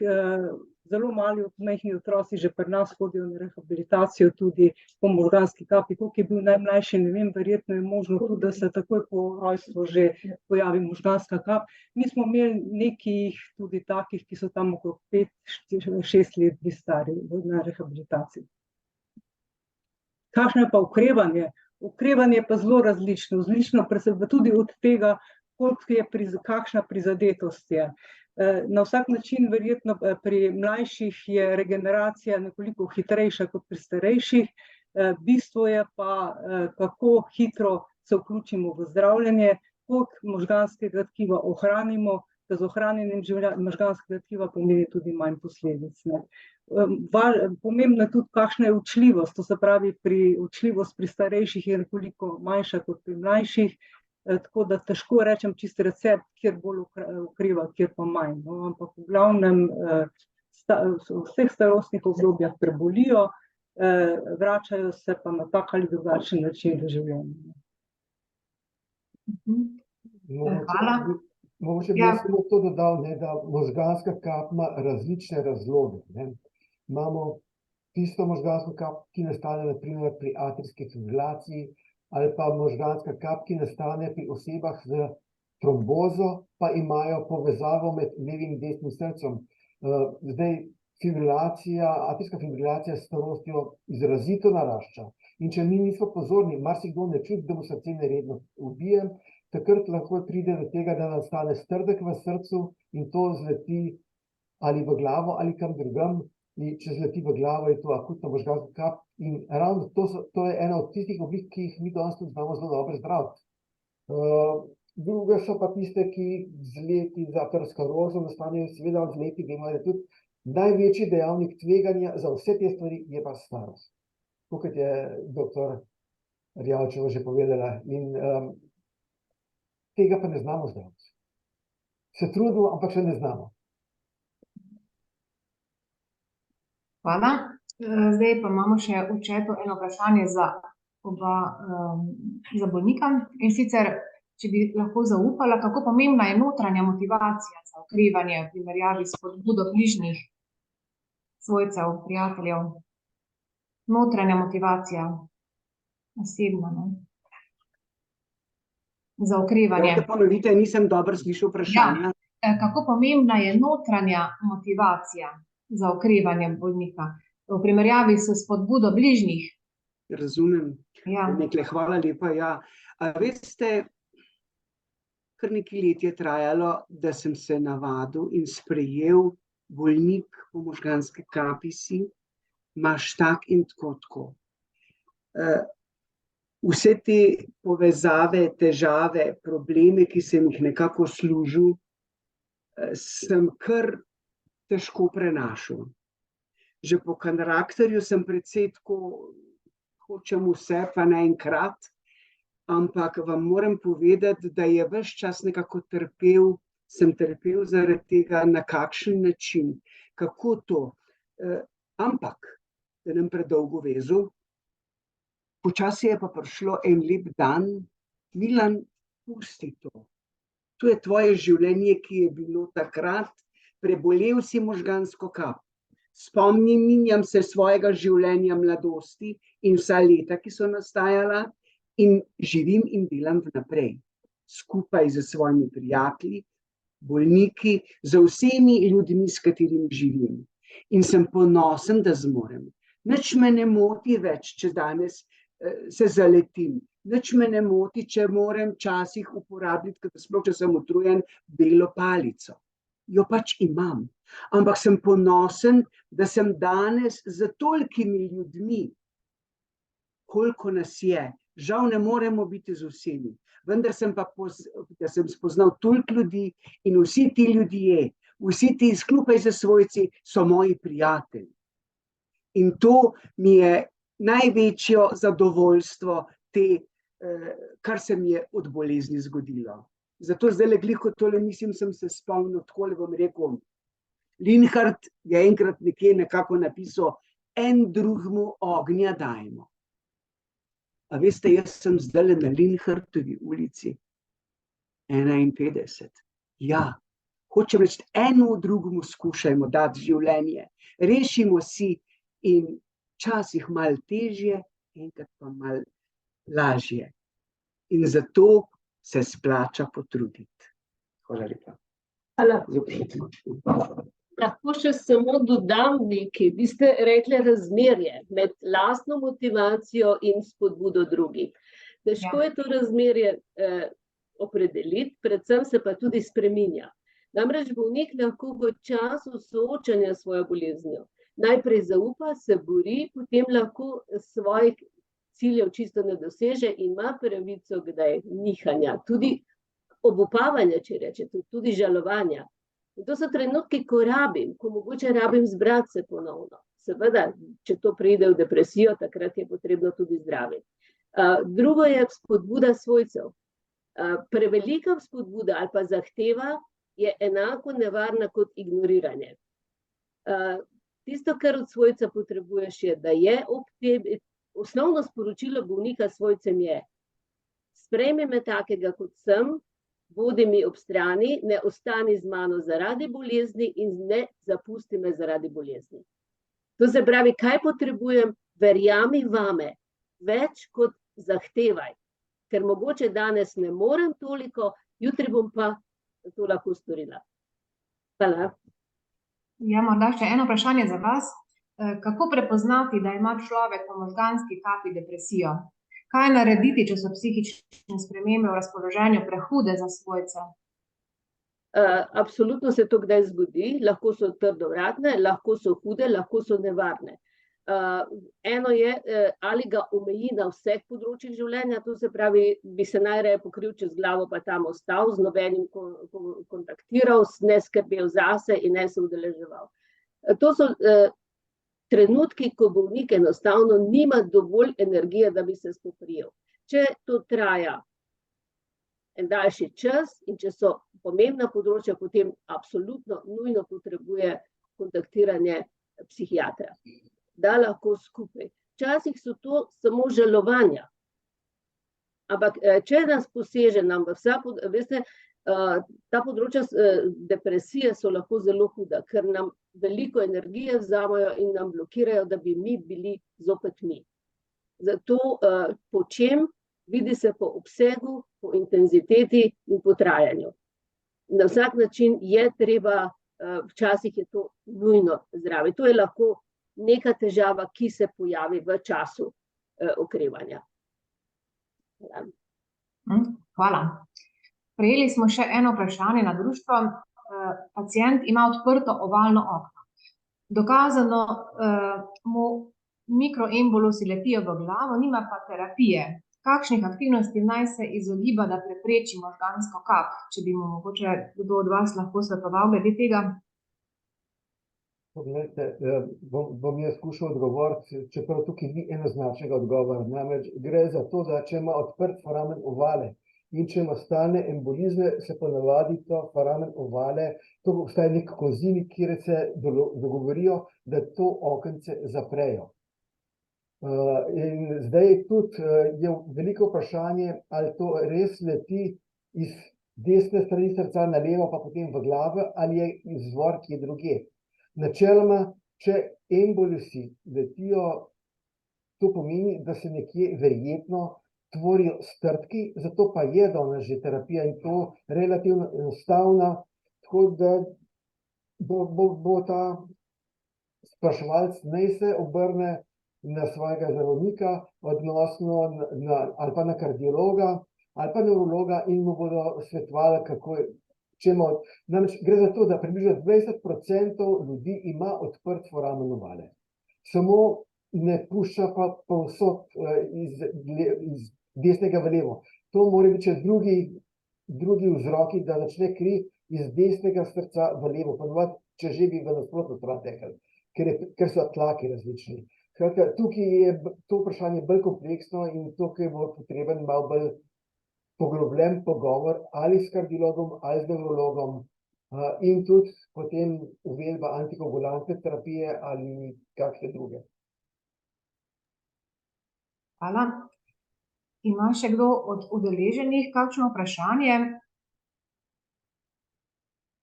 [SPEAKER 6] zelo mali majhni otroci že pri nas hodijo na rehabilitacijo tudi po možganski kapi. Koliko je bil najmlajši, ne vem, verjetno je možno tudi, da se takoj po rojstvu že pojavi možganska kap. Mi smo imeli nekih tudi takih, ki so tam okrog 5-6 let bili stari na rehabilitaciji. Kakšno je pa okrevanje? Okrevanje je pa zelo različno, tudi od tega, kakšna prizadetost je. Na vsak način verjetno pri mlajših je regeneracija nekoliko hitrejša kot pri starejših, bistvo je pa, kako hitro se vključimo v zdravljenje, koliko možganskega tkiva ohranimo, da z ohranjenjem možganskega tkiva pomeni tudi manj posledic. Pomembno je tudi, kakšna je učljivost, to se pravi, učljivost pri starejših je nekoliko manjša kot pri mlajših, tako da težko rečem čist recept, kjer bolj okreva, kjer pa manj. Ampak v glavnem v vseh starostnih obdobjah prebolijo, vračajo se pa na tak ali drugačen način v življenju.
[SPEAKER 1] Hvala.
[SPEAKER 2] Mogoče bi samo to dodal, da možganska kap ima različne razloge. Imamo tisto možgansko kap, ki nastane na primer pri atrijski fibrilaciji, ali pa možganska kap, ki nastane pri osebah z trombozo, pa imajo povezavo med levim in desnim srcem. Zdaj, atrijska fibrilacija s starostjo izrazito narašča. In če mi nismo pozorni, marsikdo ne čuti, da mu srce neredno ubije, takrat lahko pride do tega, da nastane strdek v srcu in to zleti ali v glavo ali kam drugam. In če zleti v glavo, je to akutna možganska kap. In ravno to je ena od tistih oblik, ki jih mi danes tudi znamo zelo dobro zdraviti. Druge so pa tiste, ki zleti za aterosklerozo nastanejo, seveda zleti, vemo, da je tudi največji dejavnik tveganja za vse te stvari je pa starost. Kot je doktor Erjavčeva že povedala. In tega pa ne znamo zdraviti. Se trudimo, ampak še ne znamo.
[SPEAKER 1] Hvala. Zdaj pa imamo še v chatu eno vprašanje za bolnika. In sicer, če bi lahko zaupala, kako pomembna je notranja motivacija za okrevanje v primerjavi s spodbudo bližnjih svojcev, prijateljev. Notranja motivacija, osebna, za okrevanje.
[SPEAKER 4] Lahko ponovite, nisem dobro slišal vprašanja.
[SPEAKER 1] Ja, kako pomembna je notranja motivacija za okrevanje bolnika v primerjavi s spodbudo bližnjih?
[SPEAKER 4] Razumem.
[SPEAKER 1] Ja.
[SPEAKER 4] Hvala lepa. Ja. A veste, kar nekaj let je trajalo, da sem se navadil in sprejel bolnik po možganski kapi si, imaš tak in tako. Vse te povezave, težave, probleme, ki sem jih nekako služil, sem kar težko prenašal. Že po karakterju sem precej tako, hočem vse pa naenkrat, ampak vam moram povedati, da je ves čas nekako sem trpel zaradi tega, na kakšen način, kako to. Ampak, da nam predolgo vezu, počasi je pa prišlo en lep dan, Milan, pusti to. To je tvoje življenje, ki je bilo takrat, prebolel si možgansko kap. Spominjam se svojega življenja mladosti in vsa leta, ki so nastajala, in živim in delam vnaprej. Skupaj z svojimi prijatelji, bolniki, z vsemi ljudmi, s katerimi živim. In sem ponosen, da zmorem. Nič me ne moti več, če danes se zaletim. Nič me ne moti, če moram včasih uporabiti, sploh če sem utrujen, belo palico. Jo pač imam. Ampak sem ponosen, da sem danes z tolikimi ljudmi, koliko nas je. Žal ne moremo biti z vsemi. Vendar sem pa spoznal toliko ljudi in vsi ti ljudje, vsi ti skupaj s svojci so moji prijatelji. In to mi je največjo zadovoljstvo kar se mi je od bolezni zgodilo. Zato zdaj glih, ko tole mislim, sem se spomnil, takole bom rekel, Linhart je enkrat nekje nekako napisal, en drugmu ognja dajmo. A veste, jaz sem zdaj na Linhartovi ulici 51. Ja, hočem reči, eno drugmu skušajmo dati življenje, rešimo si in včasih malo težje, enkrat pa malo lažje. In zato se splača potruditi. Hvala lepa.
[SPEAKER 3] Hvala. Lahko še samo dodam nekaj. Vi ste rekli razmerje med lastno motivacijo in spodbudo drugih. Težko je to razmerje opredeliti, predvsem se pa tudi spreminja. Namreč bolnik lahko v času soočanja s svojo boleznijo najprej zaupa, se bori, potem lahko svojih ciljev čisto ne doseže in ima pravico kdaj nihanja, tudi obupavanja, če rečete, tudi žalovanja. In to so trenutki, ko mogoče rabim zbrati se ponovno. Seveda, če to pride v depresijo, takrat je potrebno tudi zdraviti. Drugo je spodbuda svojcev. Prevelika spodbuda ali pa zahteva je enako nevarna kot ignoriranje. Tisto, kar od svojca potrebuješ, je, da je ob tebi. Osnovno sporočilo bolnika svojcem je: sprejmi me takega, kot sem, bodi mi ob strani, ne ostani z mano zaradi bolezni in ne zapusti me zaradi bolezni. To se pravi, kaj potrebujem, verjami vame, več kot zahtevaj, ker mogoče danes ne morem toliko, jutri bom pa to lahko storila. Hvala.
[SPEAKER 1] Ja, morda še eno vprašanje za vas. Kako prepoznati, da ima človek po možganski kapi depresijo? Kaj narediti, če so psihične spremembe v razpoloženju prehude za svojce?
[SPEAKER 3] Absolutno se to kdaj zgodi, lahko so trdovratne, lahko so hude, lahko so nevarne. Eno je, ali ga omeji na vseh področjih življenja, to se pravi, bi se najraje pokril čez glavo pa tam ostal, z nobenim kontaktiral, ne skrbel zase in ne se udeleževal. To so trenutki, ko bolnik enostavno nima dovolj energije, da bi se spoprijel. Če to traja en daljši čas in če so pomembna področja, potem absolutno nujno potrebuje kontaktiranje psihiatra, da lahko skupaj. Včasih so to samo žalovanja. Ampak če nas poseže, nam veste, ta področja depresije so lahko zelo huda, ker nam veliko energije vzamejo in nam blokirajo, da bi mi bili zopet mi. Zato po čem vidi se po obsegu, po intenziteti in po trajanju. Na vsak način je treba, včasih je to nujno zdravje. To je lahko neka težava, ki se pojavi v času okrevanja.
[SPEAKER 1] Hvala. Prejeli smo še eno vprašanje na društvo. Pacient ima odprto ovalno okno. Dokazano mu mikroembolusi letijo v glavo, nima pa terapije. Kakšnih aktivnosti naj se izogiba, da prepreči možgansko kap? Če bi mu mogoče kdo od vas lahko svetoval glede tega?
[SPEAKER 2] Poglejte, bom jaz skušal odgovoriti, čeprav tukaj ni enoznačnega odgovora. Namreč gre za to, da če ima odprt foramen ovale in če ima stalne embolizme, se ponavadi to foramen ovale, to obstaja nek konzili, kjer se dogovorijo, da to okence zaprejo. In zdaj tudi je veliko vprašanje, ali to res leti iz desne strani srca na levo, pa potem v glavo, ali je izvor kje drugje. Načeloma, če embolusi letijo, to pomeni, da se nekje verjetno tvorijo strdki, zato pa je danes že terapija in to relativno enostavna, tako da bo ta spraševalec naj se obrne na svojega zdravnika, odnosno ali pa na kardiologa, ali pa neurologa in mu bodo svetovali, kako je. Namreč gre za to, da približno 20% ljudi ima odprt foramen ovale. Samo ne pušča pa povsod iz desnega v levo. To mora biti še drugi vzroki, da začne kri iz desnega srca v levo, ponovadi, če že bi v nasprotno stran tekli. ker so tlaki različni. Skratka, tukaj je to vprašanje bolj kompleksno in tukaj bo potreben malo bolj poglobljen pogovor ali s kardiologom ali z nevrologom in tudi potem uvedba antikoagulantne terapije ali kakšne druge.
[SPEAKER 1] Hvala. Ima še kdo od udeleženih kakšno vprašanje?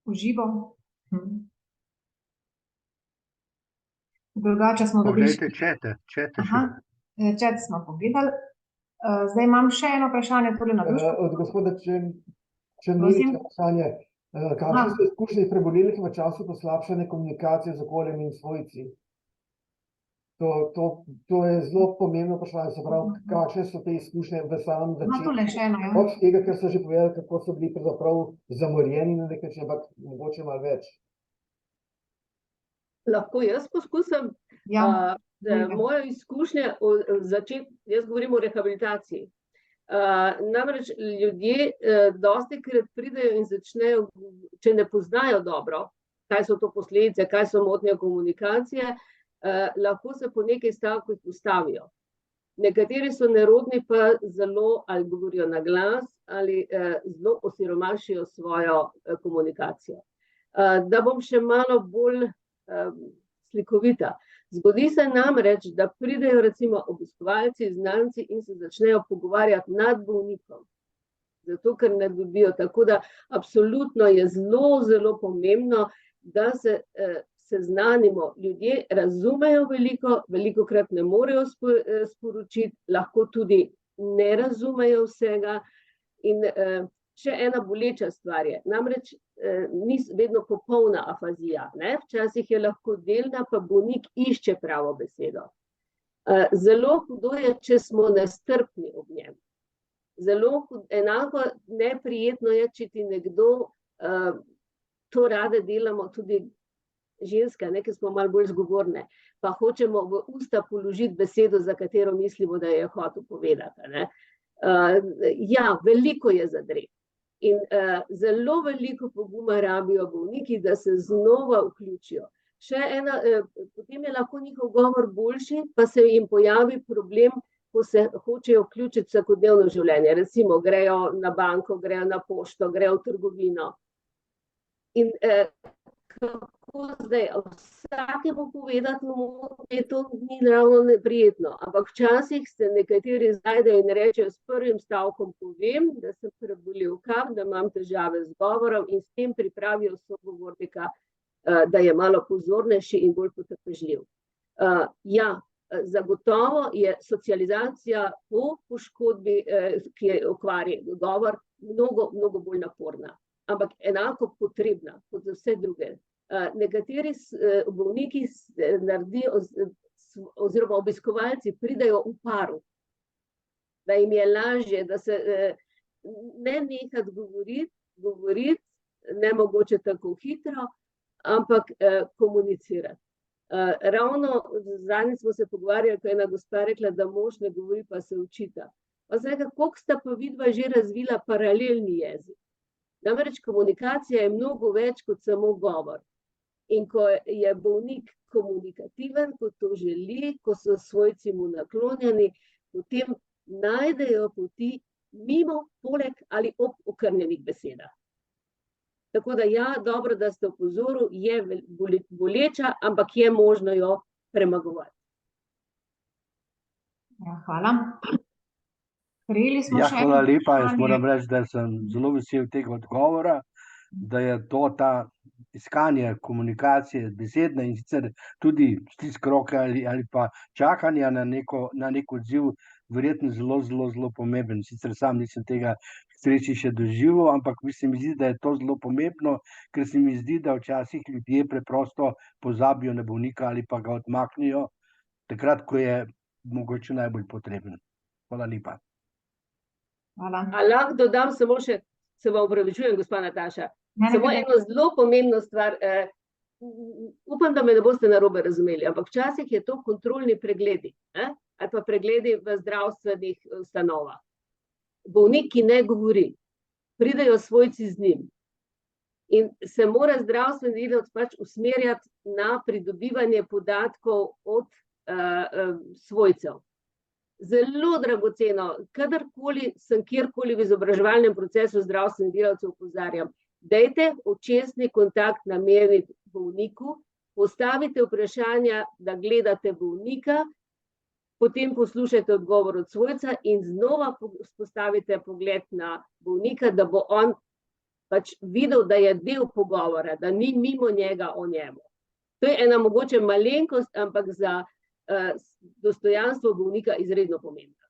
[SPEAKER 1] V živo? Drugače smo dobili...
[SPEAKER 7] Poglejte, čete še.
[SPEAKER 1] Aha, čet smo pogledali. Zdaj imam še eno vprašanje.
[SPEAKER 2] Od gospoda Črniliča vprašanje. Kakšne so izkušnje prebolelih v času poslabšane komunikacije z okoljem in svojci? To je zelo pomembno vprašanje, se pravi, kakšne so te izkušnje v samem začetku. Od tega, kar so že povedali, kako so bili pravzaprav zamorjeni na nek način, ampak mogoče malo več.
[SPEAKER 3] Lahko jaz poskusim?
[SPEAKER 1] Ja.
[SPEAKER 3] Moje izkušnje jaz govorim o rehabilitaciji. Namreč ljudje dostikrat pridejo in začnejo, če ne poznajo dobro, kaj so to posledice, kaj so motnje komunikacije, lahko se po nekaj stavkih ustavijo. Nekateri so nerodni pa zelo ali govorijo na glas ali zelo osiromašijo svojo komunikacijo. Da bom še malo bolj slikovita. Zgodi se namreč, da pridejo recimo obiskovalci, znanci in se začnejo pogovarjati nad bolnikom. Zato, ker ne dobijo. Tako da absolutno je zelo, zelo pomembno, da se seznanimo. Ljudje razumejo velikokrat ne morejo sporočiti, lahko tudi ne razumejo vsega. In še ena boleča stvar je, namreč ni vedno popolna afazija, ne? Včasih je lahko delna, pa bolnik išče pravo besedo. Zelo hudo je, če smo nestrpni ob njem. Enako neprijetno je, če ti nekdo, to rade delamo tudi ženske, ki smo malo bolj zgovorne, pa hočemo v usta položiti besedo, za katero mislimo, da je hotel povedati. Ne? Ja, veliko je zadret. In zelo veliko poguma rabijo bolniki, da se znova vključijo. Potem je lahko njihov govor boljši, pa se jim pojavi problem, ko se hočejo vključiti v vsakodnevno življenje. Recimo grejo na banko, grejo na pošto, grejo v trgovino. In kako zdaj, vsakemu povedati, to ni ravno neprijetno, ampak včasih se nekateri znajdejo in rečejo, s prvim stavkom povem, da sem prebolel kap, da imam težave z govorom in s tem pripravijo sogovornika, da je malo pozornejši in bolj potrpežljiv. Ja, zagotovo je socializacija po poškodbi, ki je okvari govor, mnogo bolj naporna, ampak enako potrebna kot za vse druge. Nekateri bolniki naredijo, oziroma obiskovalci pridejo v paru, da jim je lažje, da se ne nehati govoriti, ne mogoče tako hitro, ampak komunicirati. Ravno zadnjič smo se pogovarjali, ko je ena gospa rekla, da mož ne govori, pa se učita. Pa zdaj, koliko sta pa vidva že razvila paralelni jezik? Namreč komunikacija je mnogo več kot samo govor. In ko je bolnik komunikativen, ko to želi, ko so svojci mu naklonjeni, potem najdejo poti mimo, poleg ali ob okrnjenih besedah. Tako da ja, dobro, da ste opozorili, je boleča, ampak je možno jo premagovati.
[SPEAKER 1] Ja, hvala. Prejeli smo še
[SPEAKER 7] hvala lepa, jaz moram reči, da sem zelo vesel tega odgovora, da je to ta iskanje komunikacije besedne in sicer tudi stisk roke ali pa čakanja na nek odziv verjetno zelo pomemben. Sicer sam nisem tega sreči še doživel, ampak se mi zdi, da je to zelo pomembno, ker se mi zdi, da včasih ljudje preprosto pozabijo na bolnika ali pa ga odmaknijo takrat, ko je mogoče najbolj potreben. Hvala lepa.
[SPEAKER 1] Hvala.
[SPEAKER 3] Lahko dodam samo še, se vam opravičujem, gospa Nataša, samo eno zelo pomembno stvar, upam, da me ne boste narobe razumeli, ampak včasih je to kontrolni pregledi, ali pa pregledi v zdravstvenih ustanovah. Bolnik, ki ne govori, pridejo svojci z njim In se mora zdravstveni delavec pač usmerjati na pridobivanje podatkov od svojcev. Zelo dragoceno, kadarkoli sem kjerkoli v izobraževalnem procesu zdravstvenih delavcev opozarjam, dajte očesni kontakt nameniti bolniku, postavite vprašanja, da gledate bolnika, potem poslušajte odgovor od svojca in znova postavite pogled na bolnika, da bo on pač videl, da je del pogovora, da ni mimo njega o njemu. To je ena mogoče malenkost, ampak za dostojanstvo bolnika izredno pomembna.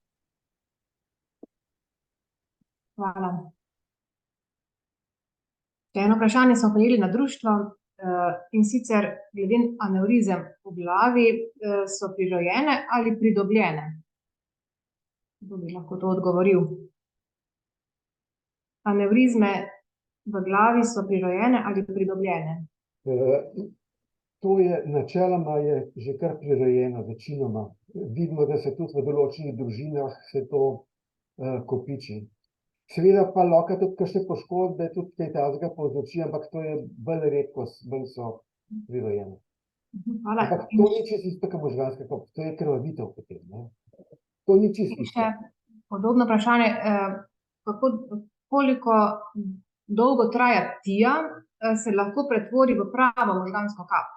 [SPEAKER 1] Hvala. Eno vprašanje smo prejeli na društvo, in sicer glede anevrizem v glavi, so prirojene ali pridobljene? Kdo bi lahko to odgovoril? Anevrizme v glavi so prirojene ali pridobljene?
[SPEAKER 2] To je načeloma že kar prirojeno, večinoma. Vidimo, da se tudi v določenih družinah se to kopiči. Seveda pa lahko tudi kakšne poškodbe, tudi kaj takega povzroči, ampak to je bolj redkost, bolj so prirojene.
[SPEAKER 1] Hvala.
[SPEAKER 2] Ampak to ni čisto isto kot možganska kap, to je krvavitev potem, ne. To ni čisto
[SPEAKER 1] In
[SPEAKER 2] isto.
[SPEAKER 1] še podobno vprašanje, koliko dolgo traja tija, se lahko pretvori v pravo možgansko kap?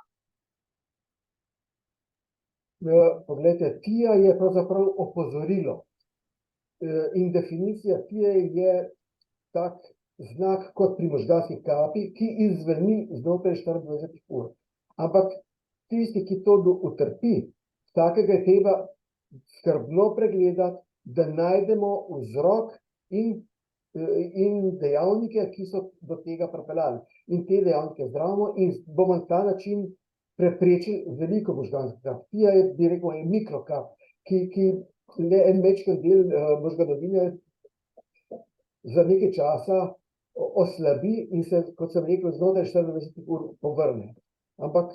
[SPEAKER 2] Poglejte, tija je pravzaprav opozorilo. In definicija tije je tak znak kot pri možganski kapi, ki izzveni znotraj 24 ur. Ampak tisti, ki to utrpi, takega je treba skrbno pregledati, da najdemo vzrok in dejavnike, ki so do tega pripeljali. In te dejavnike zdravimo in bomo na ta način preprečili veliko možganskih kap. Tija je, bi rekel, mikrokap, ki le en večkrat del možganovine za nekaj časa oslabi in se, kot sem rekel, znotraj 24 ur povrne. Ampak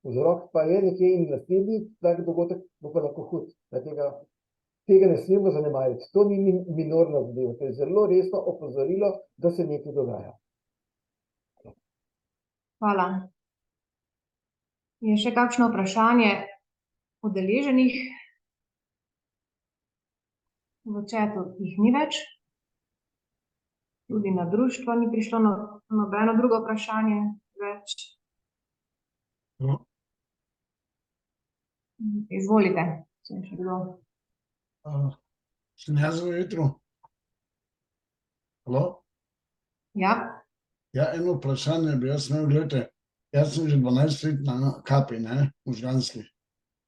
[SPEAKER 2] vzrok pa je nekje in naslednji tak dogodek bo pa lahko hud. Tega ne smemo zanemariti. To ni minorna zadeva, to je zelo resno opozorilo, da se nekaj dogaja.
[SPEAKER 1] Hvala. Je še kakšno vprašanje udeleženih? V chatu jih ni več. Tudi na društvo ni prišlo nobeno drugo vprašanje več. Izvolite, če je še kdo.
[SPEAKER 8] Sem jaz v jutru? Halo?
[SPEAKER 1] Ja,
[SPEAKER 8] Ja, eno vprašanje bi jaz imel, gledajte, jaz sem že 12 let na kapi, ne, možganski.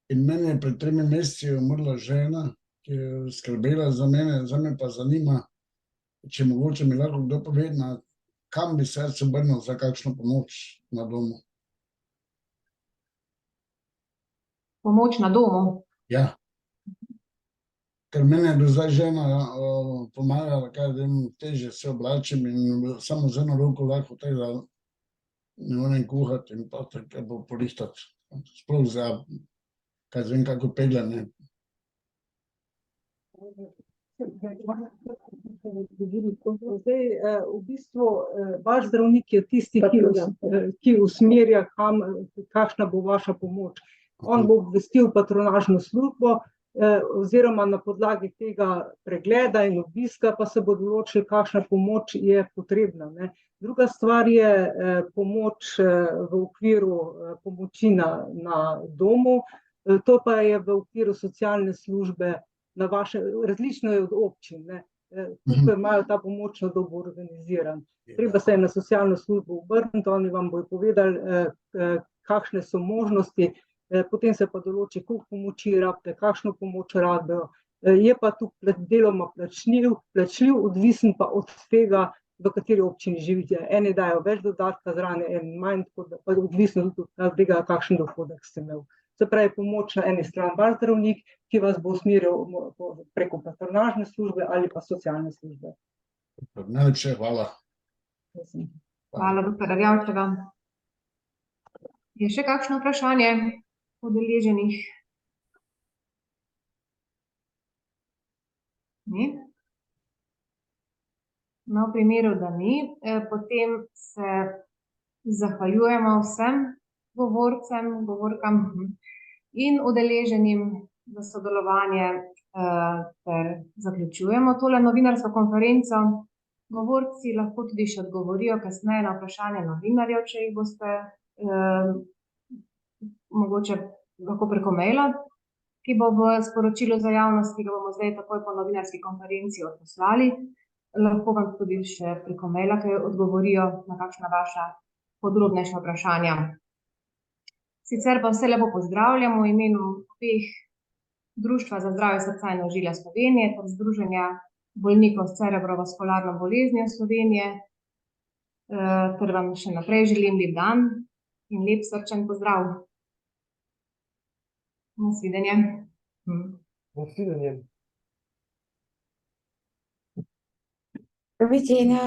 [SPEAKER 8] In meni je pred 3 meseci umrla žena, ki je skrbela za mene, za me pa zanima, če mogoče mi lahko kdo pove, kam bi se jaz obrnil za kakšno pomoč na domu.
[SPEAKER 1] pomoč na domu.
[SPEAKER 8] Ja. Ker meni je do zdaj žena pomagala, kaj vem, težje se oblačim in samo z eno roko lahko tega ne morem kuhati in pa tako porihtati. Sploh za, kaj vem, kako peglanje.
[SPEAKER 6] Zdaj, v bistvu, vaš zdravnik je tisti, ki usmerja, kakšna bo vaša pomoč. On bo obvestil patronažno službo, oziroma na podlagi tega pregleda in obiska pa se bo določil, kakšna pomoč je potrebna, ne. Druga stvar je pomoč v okviru pomoči na domu, to pa je v okviru socialne službe na vaše, različno je od občin, ne. Tukaj imajo ta pomoč na domu organiziran. Treba se je na socialno službo obrniti, oni vam bodo povedali, kakšne so možnosti, potem se pa določi, koliko pomoči rabite, kakšno pomoč rabijo. Je pa tu deloma plačljiv, odvisen pa od tega, v kateri občini živite. Eni dajo več dodatka zraven, eni manj, tako da pa odvisno tudi od tega, kakšen dohodek ste imeli. Se pravi, pomoč na eni strani vaš zdravnik, ki vas bo usmeril preko patronažne službe ali pa socialne službe.
[SPEAKER 8] Najlepše hvala.
[SPEAKER 1] Hvala, doktor Erjavčeva. Je še kakšno vprašanje udeleženih? Ni? No, v primeru, da ni, potem se zahvaljujemo vsem govorcem, govorkam in udeleženim za sodelovanje ter zaključujemo tole novinarsko konferenco. Govorci lahko tudi še odgovorijo kasneje na vprašanje novinarjev, če jih boste mogoče lahko preko maila, ki bo v sporočilu za javnost, ki ga bomo zdaj takoj po novinarski konferenci odposlali. Lahko vam tudi še preko maila, kaj odgovorijo na kakšna vaša podrobnejša vprašanja. Sicer pa vse lepo pozdravljamo v imenu obeh Društva za zdravje srca in ožilja Slovenije ter Združenja bolnikov s cerebrovaskularno boleznijo Slovenije, ter vam še naprej želim lep dan in lep srčen pozdrav. Nasvidenje.
[SPEAKER 2] Nasvidenje.
[SPEAKER 9] До viđenja.